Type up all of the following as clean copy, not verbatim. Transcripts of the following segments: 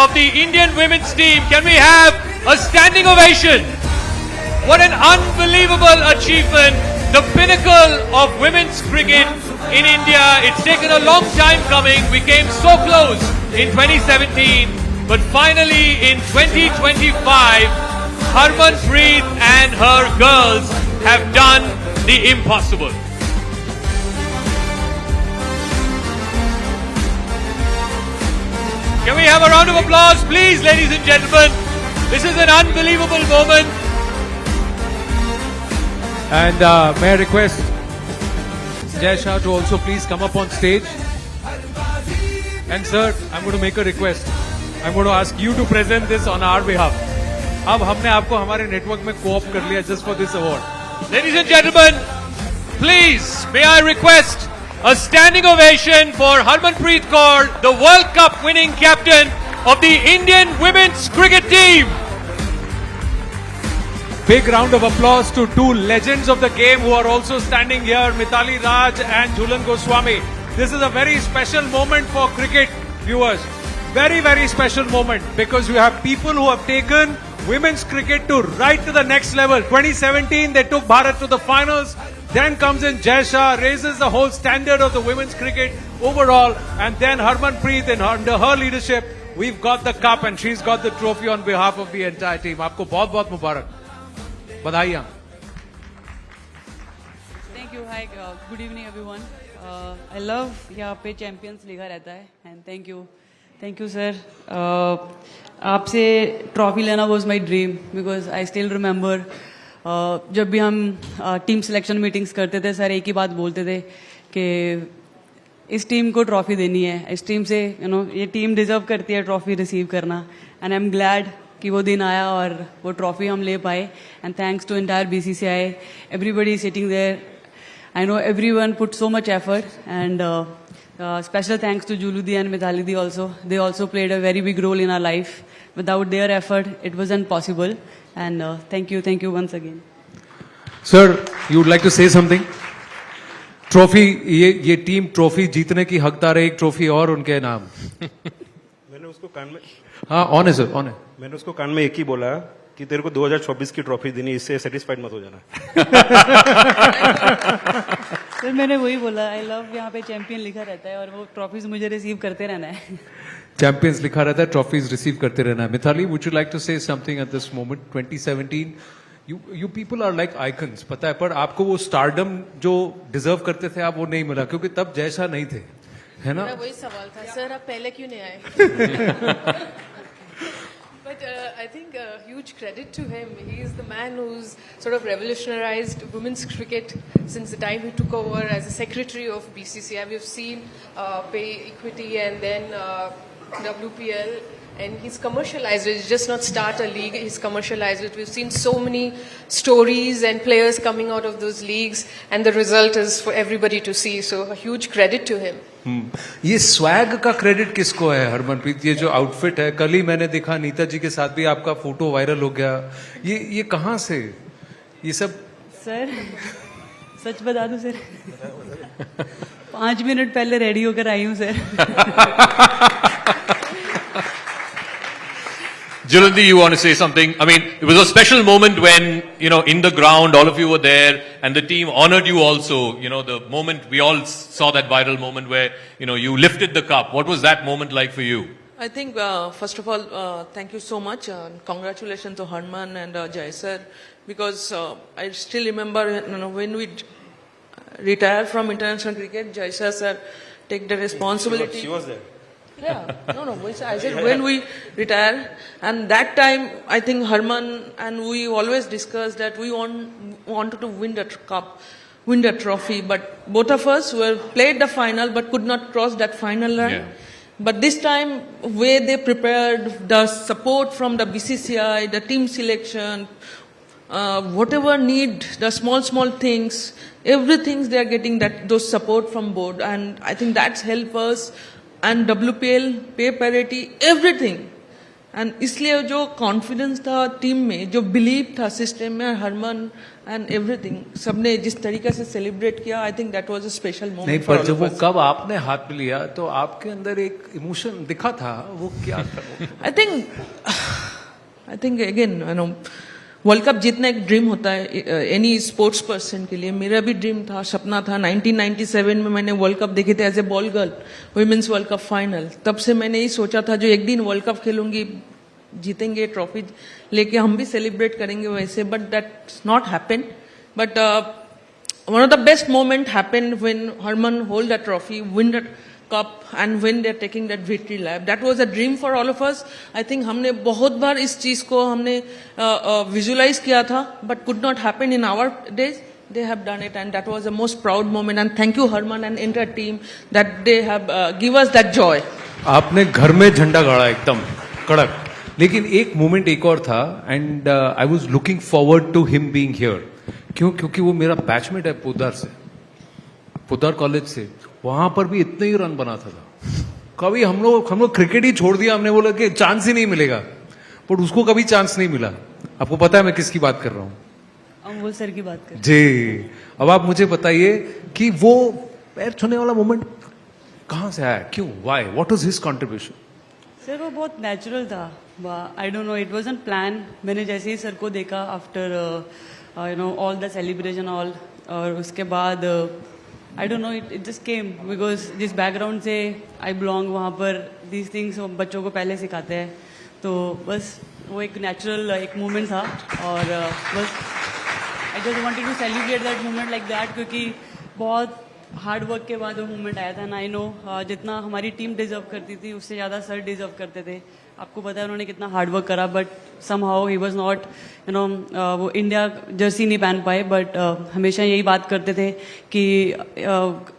of the Indian women's team. Can we have a standing ovation? What an unbelievable achievement. The pinnacle of women's cricket in India. It's taken a long time coming. We came so close in 2017. But finally in 2025, Harmanpreet and her girls have done the impossible. Can we have a round of applause, please, ladies and gentlemen? This is an unbelievable moment. And may I request Jai Shah to also please come up on stage. And sir, I'm going to make a request. I'm going to ask you to present this on our behalf. अब हमने आपको हमारे network में co-op कर लिया just for this award. Ladies and gentlemen, please, may I request a standing ovation for Harmanpreet Kaur, the World Cup winning captain of the Indian women's cricket team. Big round of applause to two legends of the game who are also standing here, Mithali Raj and Jhulan Goswami. This is a very special moment for cricket viewers. Very, very special moment because you have people who have taken women's cricket to right to the next level. 2017, they took Bharat to the finals. Then comes in Jai Shah, raises the whole standard of the women's cricket overall. And then Harmanpreet, and under her leadership, we've got the cup and she's got the trophy on behalf of the entire team. आपको बहुत बहुत मुबारक. बधाइयाँ. Thank you. Hi. Good evening, everyone. I love यहाँ पे champions लिखा रहता है and thank you sir. आपसे trophy लेना was my dream because I still remember जब भी हम team selection meetings करते थे सर एक ही बात बोलते थे कि इस टीम को ट्रॉफी देनी है, इस टीम से ये टीम डिजर्व करती है ट्रॉफी रिसीव करना. एंड आई एम ग्लैड कि वो दिन आया और वो ट्रॉफी हम ले पाए. And thanks to entire BCCI, everybody sitting there. I know everyone put so much effort and special thanks to Juludi and Mithali Di also. They also played a very big role in our life. Without their effort, it wasn't possible. And thank you once again. Sir, you would like to say something? Trophy ये team trophy जीतने की हकदार है. एक trophy और उनके नाम. मैंने उसको कान में ऑन है सर, ऑन है. मैंने उसको कान में एक ही बोला कि तेरे को 2024 की ट्रॉफी देनी, इससे सेटिस्फाइड मत हो जाना. सर मैंने वही बोला, आई लव यहाँ पे चैंपियन लिखा रहता है और वो ट्रॉफीज मुझे रिसीव करते रहना है. चैंपियंस लिखा रहता है, ट्रॉफीज रिसीव करते रहना है. Mithali, would you like to say something at this moment? 2017 you people are like icons, पता है, पर आपको वो स्टारडम जो डिजर्व करते थे आप वो नहीं मिला क्योंकि तब जैसा नहीं थे, है ना? वही सवाल था सर, आप पहले क्यों नहीं आए? But I think huge credit to him. He is the man who's sort of revolutionized women's cricket since the time he took over as a secretary of BCCI. We've seen pay equity and then WPL, and he's commercialized it. He's just not start a league, he's commercialized it. We've seen so many stories and players coming out of those leagues, and the result is for everybody to see. So a huge credit to him. ये swag का credit किसको है हरमनप्रीत? ये जो outfit है, कल ही मैंने देखा नीता जी के साथ भी आपका फोटो वायरल हो गया. ये कहाँ से ये सब? सर सच बता दूं सर, 5 मिनट पहले रेडी होकर आई हूँ sir. Julandi, you want to say something? I mean, it was a special moment when, in the ground, all of you were there and the team honored you also. The moment, we all saw that viral moment where, you lifted the cup. What was that moment like for you? I think, first of all, thank you so much. Congratulations to Harman and Jai sir, because I still remember when we retired from international cricket, Jai sir take the responsibility. She was there. Yeah, no. I said when we retire, and that time I think Harman and we always discussed that we wanted to win the cup, win the trophy, but both of us played the final but could not cross that final line. Yeah. But this time, where they prepared, the support from the BCCI, the team selection, whatever need, the small things, everything they are getting those support from board, and I think that's helped us. And WPL, pay parity, everything. And इसलिए जो confidence था team में, जो believe था system में, Harman and everything, सबने जिस तरीके से सेलिब्रेट किया, I think that was a special नहीं, मोमेंट पर जब वो कब आपने हाथ में लिया तो आपके अंदर एक इमोशन दिखा था, वो क्या था? I think again you know, world cup जीतना एक ड्रीम होता है एनी स्पोर्ट्स पर्सन के लिए. मेरा भी ड्रीम था, सपना था. 1997 में मैंने वर्ल्ड कप देखे थे as a ball girl, women's world cup final. तब से मैंने यही सोचा था जो एक दिन वर्ल्ड कप खेलूंगी, जीतेंगे ट्रॉफी लेके, हम भी सेलिब्रेट करेंगे वैसे. But that's not happen. But one of the best moment happen when Harman hold the trophy, win the cup, and when they're taking that victory lap. That was a dream for all of us. I think हमने बहुत बार इस चीज को हमने visualize किया था, but could not happen in our days. They have done it, and that was the most proud moment. And thank you Harman and entire team that they have give us that joy. आपने घर में झंडा गाड़ा एकदम कड़क. लेकिन एक moment एक और था, and I was looking forward to him being here. क्यों? क्योंकि वो मेरा बैचमेट है पोद्दार से, पोद्दार कॉलेज से. वहां पर भी इतने ही रन बनाता था. कभी हम लोग क्रिकेट ही छोड़ दिया. हमने बोला कि चांस ही नहीं मिलेगा, बट उसको कभी चांस नहीं मिला. आपको पता है मैं किसकी बात कर रहा हूँ? अमोल सर की बात कर. जी. अब आप मुझे बताइए कि वो पैर छूने वाला मोमेंट कहां से आया, क्यों, why, what was his contribution? Sir वो बहुत नेचुरल था. I don't know, it wasn't plan. मैंने जैसे ही सर को देखा after you know all the celebration all, और उसके बाद I don't know, it just came because जिस बैकग्राउंड से आई बिलोंग, वहाँ पर दीज थिंग्स बच्चों को पहले सिखाते हैं. तो बस वो एक नेचुरल एक मोमेंट था, और बस I just wanted to celebrate that moment like that, क्योंकि बहुत हार्ड वर्क के बाद वो मोमेंट आया था. ना आई नो जितना हमारी टीम डिजर्व करती थी उससे ज़्यादा सर डिजर्व करते थे. आपको पता है उन्होंने कितना हार्ड वर्क करा, but somehow he was not you know, वो इंडिया जर्सी नहीं पहन पाए. बट हमेशा यही बात करते थे कि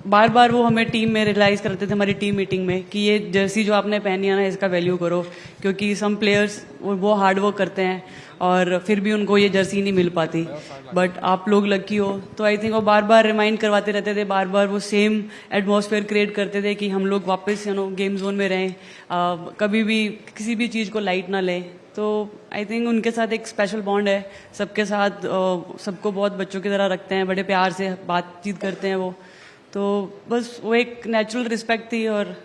बार बार वो हमें टीम में रियलाइज करते थे, हमारी टीम मीटिंग में, कि ये जर्सी जो आपने पहनी है ना, इसका वैल्यू करो. क्योंकि सम प्लेयर्स वो हार्ड वर्क करते हैं और फिर भी उनको ये जर्सी नहीं मिल पाती, बट आप लोग लकी हो. तो आई थिंक वो बार बार रिमाइंड करवाते रहते थे, बार बार वो सेम एटमॉस्फेयर क्रिएट करते थे कि हम लोग वापस यू नो गेम जोन में रहें, कभी भी किसी भी चीज़ को लाइट ना लें. तो आई थिंक उनके साथ एक स्पेशल बॉन्ड है सबके साथ. सबको बहुत बच्चों की तरह रखते हैं, बड़े प्यार से बातचीत करते हैं वो. तो बस वो एक नेचुरल रिस्पेक्ट थी. और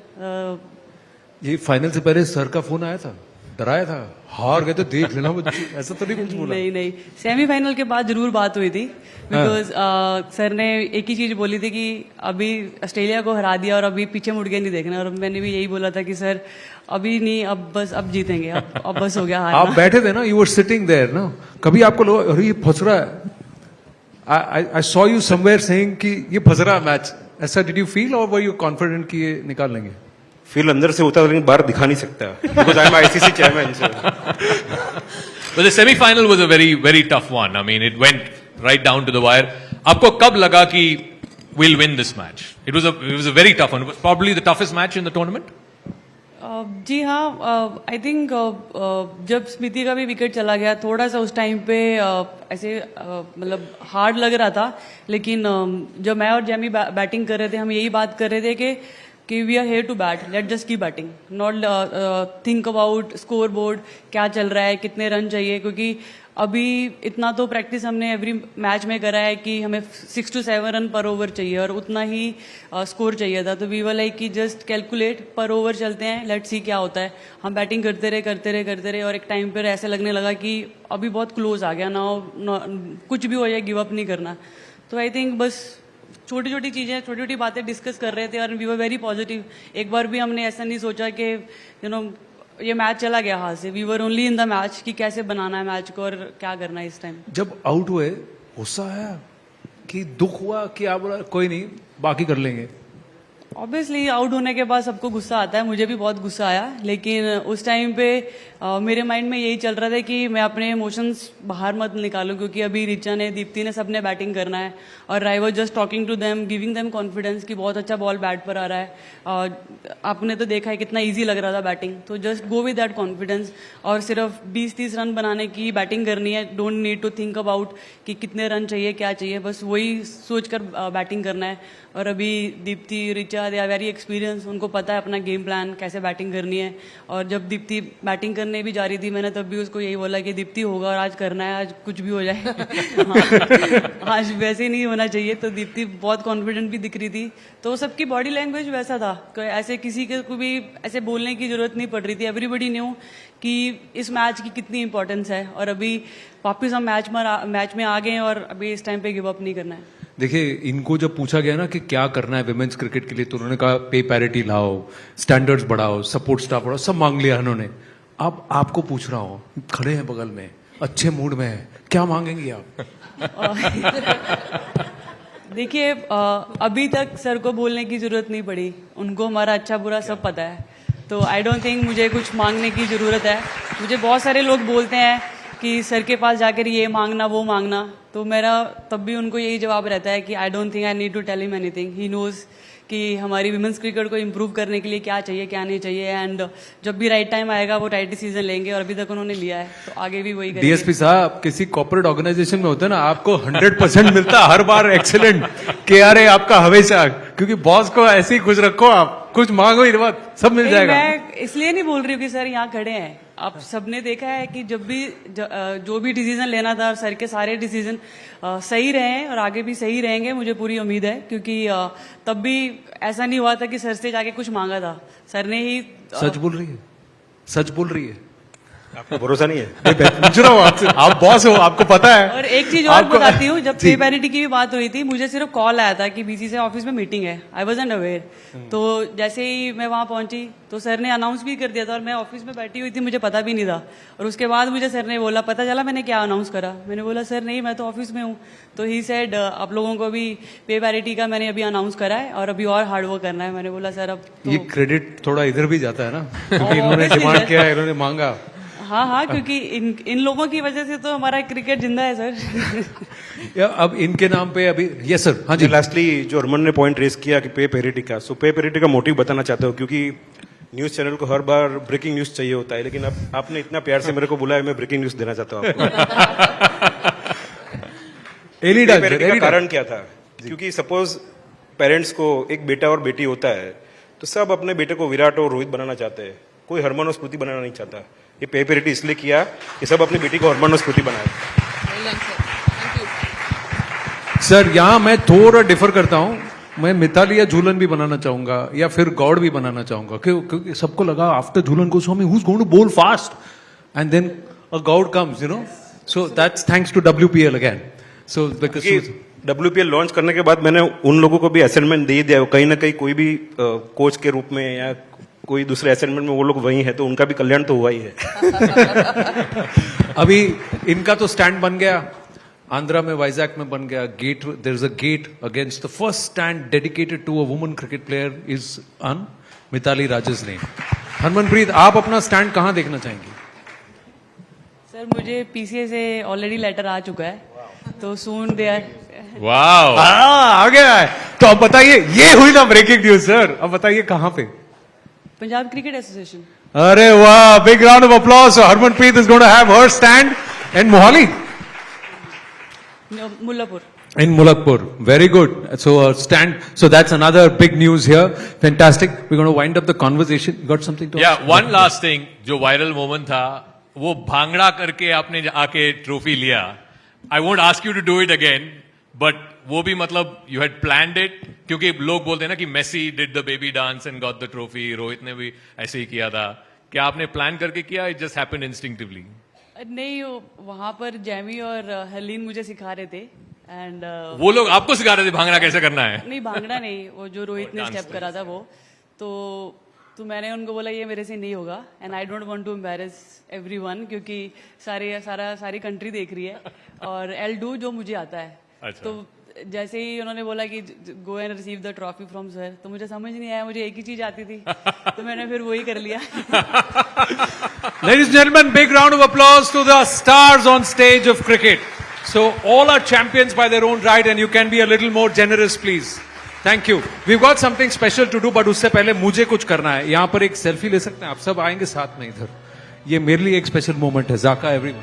ये फाइनल से पहले सर का फोन आया था, डराया था, हार गए तो देख लेना, ऐसा तो नहीं कुछ बोला? नहीं, सेमीफाइनल के बाद जरूर बात हुई थी, बिकॉज सर ने एक ही चीज बोली थी कि अभी ऑस्ट्रेलिया को हरा दिया और अभी पीछे मुड़ के नहीं देखना. और मैंने भी यही बोला था कि सर अभी नहीं, अब बस अब जीतेंगे, अब बस हो गया हारना. आप बैठे थे ना, यू वर सिटिंग देयर ना, कभी आपको लगा अरे ये फंस रहा है? I saw you somewhere saying कि ये फंस रहा है मैच. ऐसा डिड यू फील, और वर यू कॉन्फिडेंट कि ये निकाल लेंगे? फील अंदर से होता है, लेकिन बाहर दिखा नहीं सकता, because I am ICC chairman. But the semi-final was a very, very tough one. I mean, it went right down to the wire. आपको कब लगा कि we'll win this match? It was a very tough one. It was probably the toughest match in the tournament. जी हाँ, I think जब स्मिति का भी wicket चला गया, थोड़ा सा उस टाइम पे ऐसे मतलब हार्ड लग रहा था. लेकिन जब मैं और जैमी बैटिंग कर रहे थे, हम यही बात कर रहे थे कि we are here to bat, let just keep batting, not think about score board, क्या चल रहा है, कितने रन चाहिए. क्योंकि अभी इतना तो प्रैक्टिस हमने एवरी मैच में करा है कि हमें 6 to 7 रन पर ओवर चाहिए, और उतना ही स्कोर चाहिए था. तो वी वर लाइक कि जस्ट कैलकुलेट पर ओवर चलते हैं, लेट्स सी क्या होता है. हम बैटिंग करते रहे, और एक टाइम पर ऐसे लगने लगा कि अभी बहुत क्लोज आ गया ना, कुछ भी हो जाए गिव अप नहीं करना. तो आई थिंक बस छोटी छोटी चीजें, छोटी छोटी बातें डिस्कस कर रहे थे, और वी वर वेरी पॉजिटिव. एक बार भी हमने ऐसा नहीं सोचा कि यू नो ये मैच चला गया हाथ से. We were only in the match कि कैसे बनाना है मैच को और क्या करना है इस टाइम. जब आउट हुए गुस्सा आया कि दुख हुआ कि आप बोला कोई नहीं बाकी कर लेंगे? ऑब्वियसली आउट होने के बाद सबको गुस्सा आता है, मुझे भी बहुत गुस्सा आया. लेकिन उस टाइम पे मेरे माइंड में यही चल रहा था कि मैं अपने इमोशंस बाहर मत निकालूं, क्योंकि अभी रिचा ने, दीप्ति ने, सबने बैटिंग करना है. और I was just talking to them, giving them confidence कि बहुत अच्छा बॉल बैट पर आ रहा है. आपने तो देखा है कितना ईजी लग रहा था बैटिंग. तो just go with that confidence, और सिर्फ 20-30 रन बनाने की बैटिंग करनी है. Don't need to think about कि कितने रन चाहिए, क्या चाहिए, बस वही सोच कर बैटिंग करना है. और अभी Deepti, Richa, India, they are very experience, उनको पता है अपना गेम प्लान कैसे बैटिंग करनी है। और जब दीप्ति बैटिंग करने भी जा रही थी, मैंने तब भी उसको यही बोला कि दीप्ति होगा और आज करना है, आज कुछ भी हो जाए। हाँ, आज वैसे नहीं होना चाहिए। तो दीप्ति बहुत कॉन्फिडेंट भी दिख रही थी, तो सबकी बॉडी लैंग्वेज वैसा था, ऐसे किसी के को भी ऐसे बोलने की जरूरत नहीं पड़ रही थी। एवरीबडी न्यू कि इस मैच की कितनी इंपॉर्टेंस है, और अभी वापस हम मैच में आ गए हैं और अभी इस टाइम पे गिव अप नहीं करना है। देखिए, इनको जब पूछा गया ना कि क्या करना है विमेंस क्रिकेट के लिए, तो उन्होंने कहा पे पैरिटी लाओ, स्टैंडर्ड्स बढ़ाओ, सपोर्ट स्टाफ बढ़ाओ, सब मांग लिया उन्होंने। अब आपको पूछ रहा हूँ, खड़े हैं बगल में, अच्छे मूड में है, क्या मांगेंगे आप? देखिए, अभी तक सर को बोलने की जरूरत नहीं पड़ी, उनको हमारा अच्छा बुरा सब पता है, तो आई डोंट थिंक मुझे कुछ मांगने की जरूरत है। मुझे बहुत सारे लोग बोलते हैं कि सर के पास जाकर ये मांगना वो मांगना, तो मेरा तब भी उनको यही जवाब रहता है कि I don't think I need to tell him anything. He knows कि हमारी विमेंस क्रिकेट को इम्प्रूव करने के लिए क्या चाहिए क्या नहीं चाहिए, एंड जब भी राइट टाइम आएगा वो राइट डिसीजन लेंगे, और अभी तक उन्होंने लिया है, तो आगे भी वही करेंगे। डीएसपी साहब, किसी कॉर्पोरेट ऑर्गेनाइजेशन में होता है ना, आपको 100% मिलता है हर बार, एक्सीलेंट KRA आपका हमेशा, क्योंकि बॉस को ऐसे ही खुश रखो, आप कुछ मांगो ही बात, सब मिल जाएगा। मैं इसलिए नहीं बोल रही हूँ कि सर यहाँ खड़े हैं, आप सबने देखा है कि जब भी जो भी डिसीजन लेना था, सर के सारे डिसीजन सही रहे हैं और आगे भी सही रहेंगे, मुझे पूरी उम्मीद है। क्योंकि तब भी ऐसा नहीं हुआ था कि सर से जाके कुछ मांगा था, सर ने ही सच बोल रही है, सच बोल रही है। आपको भरोसा नहीं है? पूछ रहा हूँ आपसे, आप बॉस हो, आपको पता है। और एक चीज और बताती हूँ, जब पे पैरिटी की भी बात हुई थी, मुझे सिर्फ कॉल आया था कि BCCI ऑफिस में मीटिंग है, आई वाज़न्ट अवेयर। तो जैसे ही मैं वहां पहुंची तो सर ने अनाउंस भी कर दिया था, और मैं ऑफिस में बैठी हुई थी, मुझे पता भी नहीं था। और उसके बाद मुझे सर ने बोला, पता चला मैंने क्या अनाउंस करा। मैंने बोला सर नहीं, मैं तो ऑफिस में हूँ। तो ही सेड आप लोगों को भी पे पैरिटी का मैंने अभी अनाउंस करा है और अभी और हार्ड वर्क करना है। मैंने बोला सर अब तो... ये क्रेडिट थोड़ा इधर भी जाता है ना, क्योंकि इन्होंने डिमांड किया, इन्होंने मांगा। हाँ, क्योंकि इन लोगों की वजह से तो हमारा क्रिकेट जिंदा है सर। अब इनके नाम पे अभी, यस सर, हाँ जी। लास्टली जो हरमन ने पॉइंट रेस किया कि पे पैरिटी का, सो पे पैरिटी का मोटिव बताना चाहते हो, क्योंकि न्यूज चैनल को हर बार ब्रेकिंग न्यूज चाहिए होता है, लेकिन अब आपने इतना प्यार से मेरे को बुलाया, मैं ब्रेकिंग न्यूज देना चाहता हूँ आपको। का कारण क्या था? क्योंकि सपोज पेरेंट्स को एक बेटा और बेटी होता है, तो सब अपने बेटे को विराट और रोहित बनाना चाहते हैं, कोई हरमन और स्मृति बनाना नहीं चाहता। ये पे पैरिटी इसलिए किया कि सब अपनी बेटी को हरमन और स्मृति बनाए। सर, यहाँ मैं थोड़ा डिफर करता हूँ, मैं मिताली या झूलन भी बनाना चाहूंगा, या फिर गौड़ भी बनाना चाहूंगा, क्योंकि सबको लगा after Jhulan Goswami who is going to bowl fast, and then a Goud comes, you know, so that's thanks to WPL again. सो WPL लॉन्च करने के बाद मैंने उन लोगों को भी असाइनमेंट दे दिया, कहीं ना कहीं कोई भी कोच के रूप में या कोई दूसरे असाइनमेंट में वो लोग वही है, तो उनका भी कल्याण तो हुआ ही है। अभी इनका तो स्टैंड बन गया, आंध्रा में वाइजैक में बन गया gate, there is a gate against the first stand dedicated to a woman cricket player is on Mithali Raj's name. Harmanpreet, आप अपना स्टैंड कहां देखना चाहेंगी? सर, मुझे PCA से ऑलरेडी लेटर आ चुका है, तो सून दे आर। वाओ, आ गया है। तो अब बताइए, ये हुई ना ब्रेकिंग न्यूज सर, अब बताइए कहां पे? Punjab cricket association. अरे वाह, big round of applause. Harmanpreet is going to have her stand in Mohali, Mullapur. In Mulakpur. Very good. So stand. So that's another big news here. Fantastic. We're going to wind up the conversation. You got something to ask? one last thing. जो viral moment था, वो भांगड़ा करके आपने आके trophy लिया. I won't ask you to do it again, but वो भी मतलब you had planned it, क्योंकि लोग बोलते हैं ना कि Messi did the baby dance and got the trophy. Rohit ने भी ऐसे ही किया था. क्या आपने प्लान करके किया? It just happened instinctively. नहीं, वहां पर जैमी और हरलीन मुझे सिखा रहे थे. एंड वो लोग आपको सिखा रहे थे भांगड़ा कैसे करना है? नहीं, भांगड़ा नहीं, वो जो रोहित ने स्टेप करा था वो. तो मैंने उनको बोला ये मेरे से नहीं होगा, and I don't want to embarrass everyone, क्योंकि सारी कंट्री देख रही है, और एल डू जो मुझे आता है. अच्छा. तो जैसे ही उन्होंने बोला कि go and receive the trophy from sir, तो मुझे समझ नहीं आया, मुझे एक ही चीज आती थी, तो मैंने फिर वही कर लिया. Ladies and gentlemen, big round of applause to the stars on stage of cricket. So all are champions by their own right, and you can be a little more generous, please. Thank you. We've got something special to do, but उससे पहले मुझे कुछ करना है. यहाँ पर एक selfie ले सकते हैं आप सब, आएंगे साथ में इधर. ये मेरे लिए एक स्पेशल मोमेंट है. जाका एवरीवन.